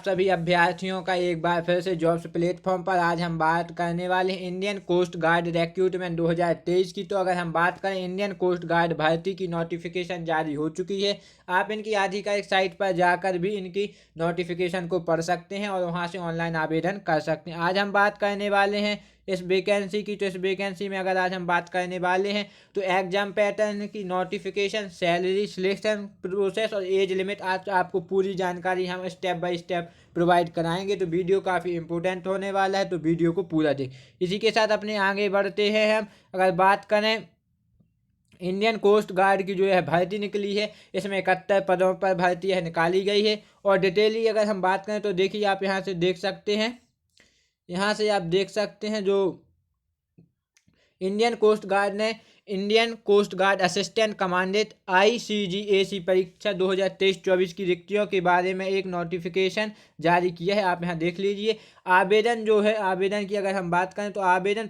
सभी अभ्यर्थियों का एक बार फिर से जॉब्स प्लेटफॉर्म पर। आज हम बात करने वाले हैं इंडियन कोस्ट गार्ड रिक्रूटमेंट 2023 की। तो अगर हम बात करें इंडियन कोस्ट गार्ड भर्ती की नोटिफिकेशन जारी हो चुकी है। आप इनकी आधिकारिक साइट पर जाकर भी इनकी नोटिफिकेशन को पढ़ सकते हैं और वहां से ऑनलाइन आवेदन कर सकते हैं। आज हम बात करने वाले हैं इस वैकेंसी की। तो इस वैकेंसी में अगर आज हम बात करने वाले हैं तो एग्जाम पैटर्न की नोटिफिकेशन, सैलरी, सिलेक्शन प्रोसेस और एज लिमिट, आज आपको पूरी जानकारी हम स्टेप बाय स्टेप प्रोवाइड कराएंगे। तो वीडियो काफ़ी इंपॉर्टेंट होने वाला है, तो वीडियो को पूरा देख। इसी के साथ अपने आगे बढ़ते हैं। हम अगर बात करें इंडियन कोस्ट गार्ड की जो है भर्ती निकली है, इसमें 71 पदों पर भर्ती है निकाली गई है। और डिटेली अगर हम बात करें तो देखिए, आप यहाँ से देख सकते हैं, यहाँ से आप देख सकते हैं जो इंडियन कोस्ट गार्ड ने Indian coast guard assistant commandant ICGAC परीक्षा 2023-24 की रिक्तियों के बारे में एक नोटिफिकेशन जारी किया है। आप यहाँ देख लीजिए। आवेदन जो है, आवेदन की अगर हम बात करें तो आवेदन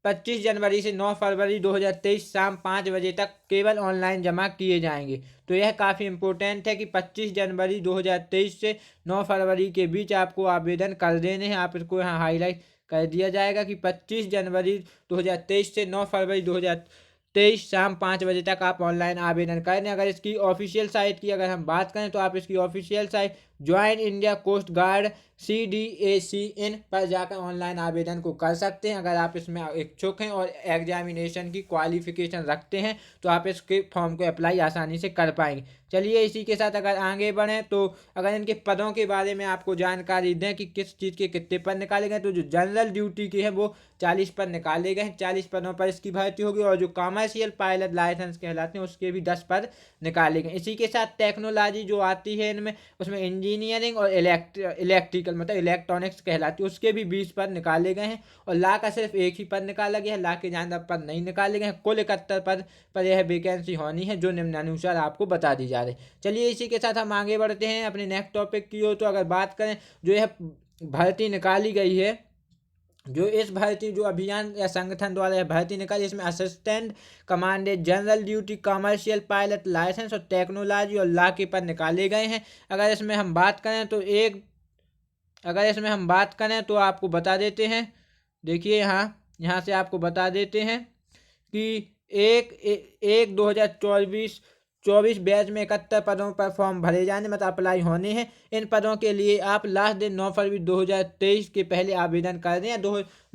25 जनवरी से 9 फरवरी 2023 शाम 5 बजे तक केवल ऑनलाइन जमा किए जाएंगे। तो यह काफ़ी इंपॉर्टेंट है कि 25 जनवरी 2023 से 9 फरवरी के बीच आपको आवेदन कर देने हैं। आप इसको यहाँ हाईलाइट कर दिया जाएगा कि 25 जनवरी 2023 से 9 फरवरी 2023 शाम 5 बजे तक आप ऑनलाइन आवेदन करें। अगर इसकी ऑफिशियल साइट की अगर हम बात करें तो आप इसकी official site join India coast guard CDACN पर जाकर ऑनलाइन आवेदन को कर सकते हैं। अगर आप इसमें इच्छुक हैं और एग्जामिनेशन की क्वालिफिकेशन रखते हैं तो आप इसके फॉर्म को अप्लाई आसानी से कर पाएंगे। चलिए इसी के साथ अगर आगे बढ़ें तो अगर इनके पदों के बारे में आपको जानकारी दें कि किस चीज़ के कितने पद निकाले गए, तो जो जनरल ड्यूटी के हैं वो 40 पद निकाले गए हैं। 40 पदों पर इसकी भर्ती होगी। और जो कमर्शियल पायलट लाइसेंस कहलाते हैं उसके भी 10 पद निकाले गए। इसी के साथ टेक्नोलॉजी जो आती है इनमें, उसमें इंजीनियरिंग और इलेक्ट्रिकल मतलब इलेक्ट्रॉनिक्स कहलाती है, उसके भी 20 पद निकाले गए हैं। और ला का सिर्फ एक ही पद निकाला गया है, ला के ज़्यादा पद नहीं निकाले गए हैं। कुल 71 पद पर यह वैकेंसी होनी है जो निम्नानुसार आपको बता दी जा रही। चलिए इसी के साथ हम आगे बढ़ते हैं अपने नेक्स्ट टॉपिक की ओर। तो अगर बात करें जो यह भर्ती निकाली गई है, जो इस भर्ती जो अभियान या संगठन द्वारा यह भर्ती निकाली, इसमें assistant commandant, general duty, commercial pilot licence और टेक्नोलॉजी और ला के पद निकाले गए हैं। अगर इसमें हम बात करें तो आपको बता देते हैं। देखिए यहाँ से आपको बता देते हैं कि एक 2024 बैच में 71 पदों पर फॉर्म भरे जाने मतलब अप्लाई होने हैं। इन पदों के लिए आप लास्ट दिन 9 फरवरी 2023 के पहले आवेदन कर दें या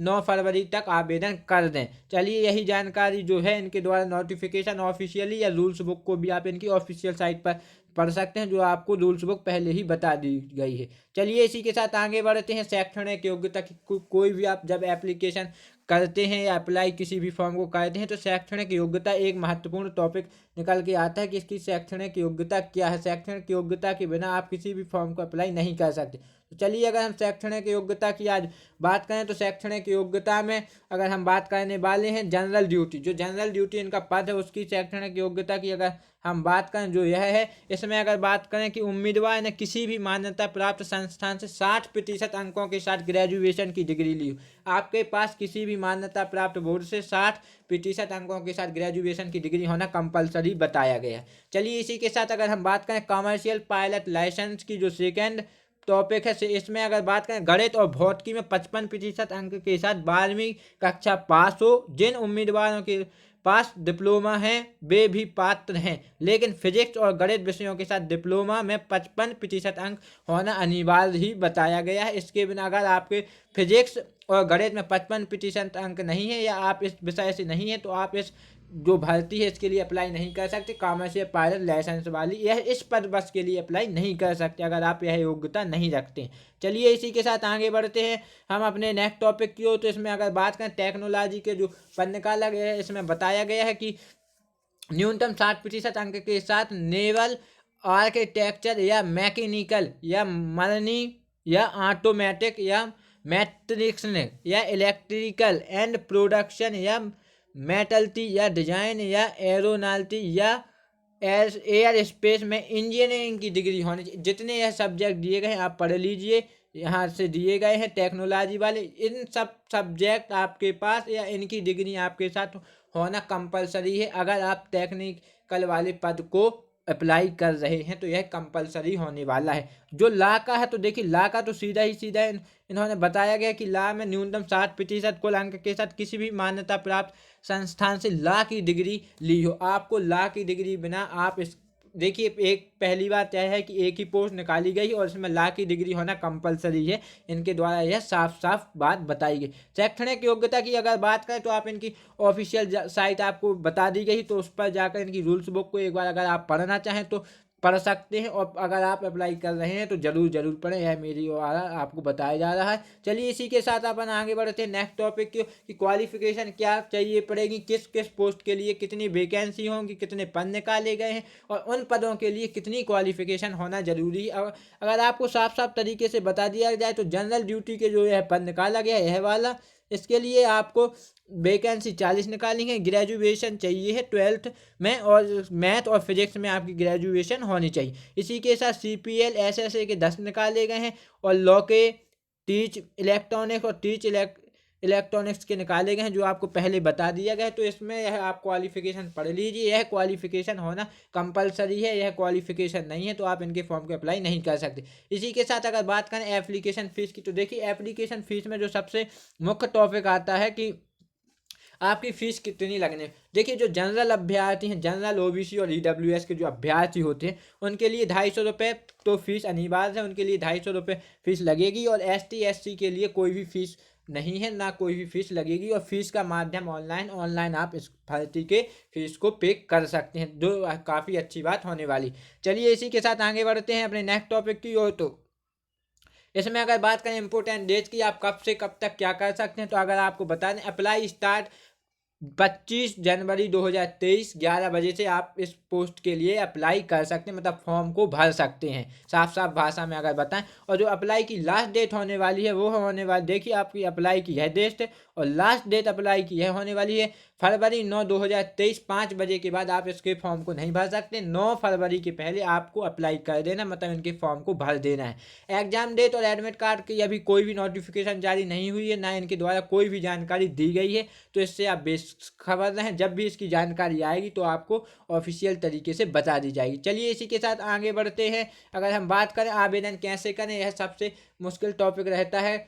9 फरवरी तक आवेदन कर दें। चलिए यही जानकारी जो है इनके द्वारा नोटिफिकेशन ऑफिशियली या रूल्स बुक को भी आप इनकी ऑफिशियल साइट पर पढ़ सकते हैं, जो आपको रूल्स बुक पहले ही बता दी गई है। चलिए इसी के साथ आगे बढ़ते हैं। शैक्षणिक योग्यता की कोई भी आप जब एप्लीकेशन करते हैं या अप्लाई किसी भी फॉर्म को करते हैं तो शैक्षणिक योग्यता एक महत्वपूर्ण टॉपिक निकल के आता है कि इसकी शैक्षणिक योग्यता क्या है। शैक्षणिक योग्यता के बिना आप किसी भी फॉर्म को अप्लाई नहीं कर सकते। तो चलिए अगर हम शैक्षणिक योग्यता की आज बात करें तो शैक्षणिक योग्यता में अगर हम बात करने वाले हैं जनरल ड्यूटी, जो जनरल ड्यूटी इनका पद है उसकी शैक्षणिक योग्यता की अगर हम बात करें जो यह है, इसमें अगर बात करें कि उम्मीदवार ने किसी भी मान्यता प्राप्त संस्थान से 60% अंकों के साथ ग्रेजुएशन की डिग्री ली हो। आपके पास किसी भी मान्यता प्राप्त बोर्ड से 60% अंकों के साथ ग्रेजुएशन की डिग्री होना कंपलसरी बताया गया है। चलिए इसी के साथ अगर हम बात करें कमर्शियल पायलट लाइसेंस की जो सेकेंड टॉपिक है, इसमें अगर बात करें गणित और भौतिकी में 55% अंक के साथ 12वीं कक्षा पास हो। जिन उम्मीदवारों के पास डिप्लोमा है वे भी पात्र हैं, लेकिन फिजिक्स और गणित विषयों के साथ डिप्लोमा में 55% अंक होना अनिवार्य ही बताया गया है। इसके बिना अगर आपके फिजिक्स और गणित में 55% अंक नहीं है या आप इस विषय से नहीं है तो आप इस जो भर्ती है इसके लिए अप्लाई नहीं कर सकते। कॉमर्शियल पायलट लाइसेंस वाली यह इस पद बस के लिए अप्लाई नहीं कर सकते अगर आप यह योग्यता नहीं रखते हैं। चलिए इसी के साथ आगे बढ़ते हैं हम अपने नेक्स्ट टॉपिक की ओर। तो इसमें अगर बात करें टेक्नोलॉजी के जो पद निकाला गया है, इसमें बताया गया है कि न्यूनतम 60% अंक के साथ नेवल आर्किटेक्चर या मैकेनिकल या मरनी या ऑटोमेटिक या मैट्रिक्स या इलेक्ट्रिकल एंड प्रोडक्शन या मेटलटी या डिजाइन या एरोनॉटिक्स या एयर स्पेस में इंजीनियरिंग की डिग्री होनी चाहिए। जितने यह सब्जेक्ट दिए गए हैं आप पढ़ लीजिए, यहाँ से दिए गए हैं टेक्नोलॉजी वाले। इन सब सब्जेक्ट आपके पास या इनकी डिग्री आपके साथ होना कंपलसरी है अगर आप टेक्निकल वाले पद को अप्लाई कर रहे हैं तो यह कंपलसरी होने वाला है। जो ला का है तो देखिए ला का तो सीधा ही सीधा इन्होंने बताया गया कि ला में न्यूनतम 60% कुल अंक के साथ किसी भी मान्यता प्राप्त संस्थान से ला की डिग्री ली हो। आपको ला की डिग्री बिना आप इस देखिए एक पहली बात यह है कि एक ही पोस्ट निकाली गई और इसमें ला की डिग्री होना कंपलसरी है। इनके द्वारा यह साफ साफ बात बताई गई। शैक्षणिक योग्यता की अगर बात करें तो आप इनकी ऑफिशियल साइट आपको बता दी गई, तो उस पर जाकर इनकी रूल्स बुक को एक बार अगर आप पढ़ना चाहें तो पढ़ सकते हैं, और अगर आप अप्लाई कर रहे हैं तो जरूर पढ़ें, यह मेरी द्वारा आपको बताया जा रहा है। चलिए इसी के साथ अपन आगे बढ़ते हैं नेक्स्ट टॉपिक की क्वालिफिकेशन क्या चाहिए पड़ेगी, किस किस पोस्ट के लिए कितनी वैकेंसी होंगी, कितने पद निकाले गए हैं और उन पदों के लिए कितनी क्वालिफिकेशन होना जरूरी है। अगर आपको साफ साफ तरीके से बता दिया जाए तो जनरल ड्यूटी के जो यह पद निकाला गया यह वाला, इसके लिए आपको वैकेंसी 40 निकाली है। ग्रेजुएशन चाहिए है 12th में, और मैथ और फिजिक्स में आपकी ग्रेजुएशन होनी चाहिए। इसी के साथ CPL SSA के 10 निकाले गए हैं, और लॉ के टीच इलेक्ट्रॉनिक्स और टीच इलेक्ट्रॉनिक्स के निकाले गए हैं, जो आपको पहले बता दिया गया है। तो इसमें यह आप क्वालिफिकेशन पढ़ लीजिए, यह क्वालिफिकेशन होना कंपलसरी है, यह क्वालिफिकेशन नहीं है तो आप इनके फॉर्म को अप्लाई नहीं कर सकते। इसी के साथ अगर बात करें एप्लीकेशन फ़ीस की, तो देखिए एप्लीकेशन फ़ीस में जो सबसे मुख्य टॉपिक आता है कि आपकी फ़ीस कितनी लगने। देखिए जो जनरल अभ्यर्थी हैं, जनरल OBC और EWS के जो अभ्यर्थी होते हैं उनके लिए 250 रुपये तो फीस अनिवार्य है, उनके लिए 250 रुपये फीस लगेगी। और ST SC के लिए कोई भी फीस नहीं है, ना कोई भी फीस लगेगी। और फीस का माध्यम ऑनलाइन आप इस भर्ती के फीस को पे कर सकते हैं, जो काफ़ी अच्छी बात होने वाली। चलिए इसी के साथ आगे बढ़ते हैं अपने नेक्स्ट टॉपिक की ओर। तो इसमें अगर बात करें इंपॉर्टेंट डेट की, आप कब से कब तक क्या कर सकते हैं, तो अगर आपको बता दें अप्लाई स्टार्ट 25 जनवरी 2023 11 बजे से आप इस पोस्ट के लिए अप्लाई कर सकते हैं, मतलब फॉर्म को भर सकते हैं, साफ साफ भाषा में अगर बताएं। और जो अप्लाई की लास्ट डेट होने वाली है वो होने वाली, देखिए आपकी अप्लाई की यह डेट है और लास्ट डेट अप्लाई की यह होने वाली है फरवरी 9 2023 5 बजे के बाद आप इसके फॉर्म को नहीं भर सकते। 9 फरवरी के पहले आपको अप्लाई कर देना, मतलब इनके फॉर्म को भर देना है। एग्जाम डेट और एडमिट कार्ड की अभी कोई भी नोटिफिकेशन जारी नहीं हुई है, ना इनके द्वारा कोई भी जानकारी दी गई है, तो इससे आप बेखबर रहें। जब भी इसकी जानकारी आएगी तो आपको ऑफिशियल तरीके से बता दी जाएगी। चलिए इसी के साथ आगे बढ़ते हैं। अगर हम बात करें आवेदन कैसे करें, यह सबसे मुश्किल टॉपिक रहता है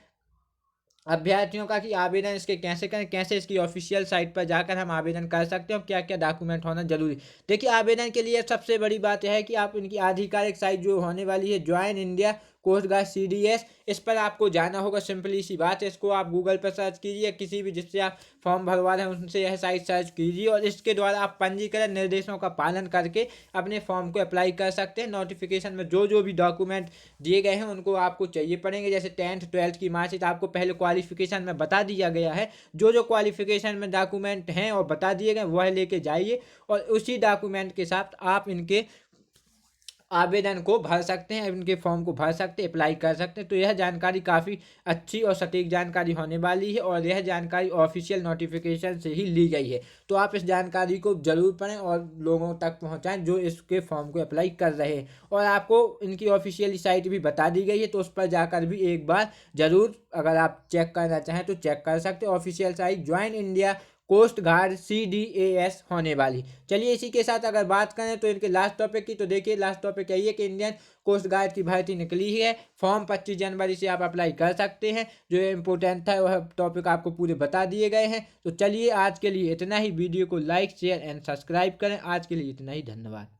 अभ्यर्थियों का कि आवेदन इसके कैसे करें, कैसे इसकी ऑफिशियल साइट पर जाकर हम आवेदन कर सकते हैं और क्या क्या डॉक्यूमेंट होना जरूरी। देखिए आवेदन के लिए सबसे बड़ी बात यह है कि आप इनकी आधिकारिक साइट जो होने वाली है join India coast guard CDS, इस पर आपको जाना होगा। सिंपली सी बात है, इसको आप गूगल पर सर्च कीजिए, किसी भी जिससे आप फॉर्म भरवा रहे हैं उनसे यह साइट सर्च कीजिए और इसके द्वारा आप पंजीकरण निर्देशों का पालन करके अपने फॉर्म को अप्लाई कर सकते हैं। नोटिफिकेशन में जो जो भी डॉक्यूमेंट दिए गए हैं उनको आपको चाहिए पड़ेंगे, जैसे 10th 12th की मार्कशीट आपको पहले क्वालिफिकेशन में बता दिया गया है। जो जो क्वालिफिकेशन में डॉक्यूमेंट हैं और बता दिए गए वह लेके जाइए और उसी डॉक्यूमेंट के साथ आप इनके आवेदन को भर सकते हैं, इनके फॉर्म को भर सकते हैं, अप्लाई कर सकते हैं। तो यह जानकारी काफ़ी अच्छी और सटीक जानकारी होने वाली है और यह जानकारी ऑफिशियल नोटिफिकेशन से ही ली गई है। तो आप इस जानकारी को जरूर पढ़ें और लोगों तक पहुंचाएं जो इसके फॉर्म को अप्लाई कर रहे हैं। और आपको इनकी ऑफिशियल साइट भी बता दी गई है, तो उस पर जाकर भी एक बार ज़रूर अगर आप चेक करना चाहें तो चेक कर सकते हैं। Official site join India coast guard CDAS होने वाली। चलिए इसी के साथ अगर बात करें तो इनके लास्ट टॉपिक की, तो देखिए लास्ट टॉपिक यही है कि इंडियन कोस्ट गार्ड की भर्ती निकली है। फॉर्म 25 जनवरी से आप अप्लाई कर सकते हैं। जो इम्पोर्टेंट था वह टॉपिक आपको पूरे बता दिए गए हैं। तो चलिए आज के लिए इतना ही। वीडियो को लाइक शेयर एंड सब्सक्राइब करें। आज के लिए इतना ही, धन्यवाद।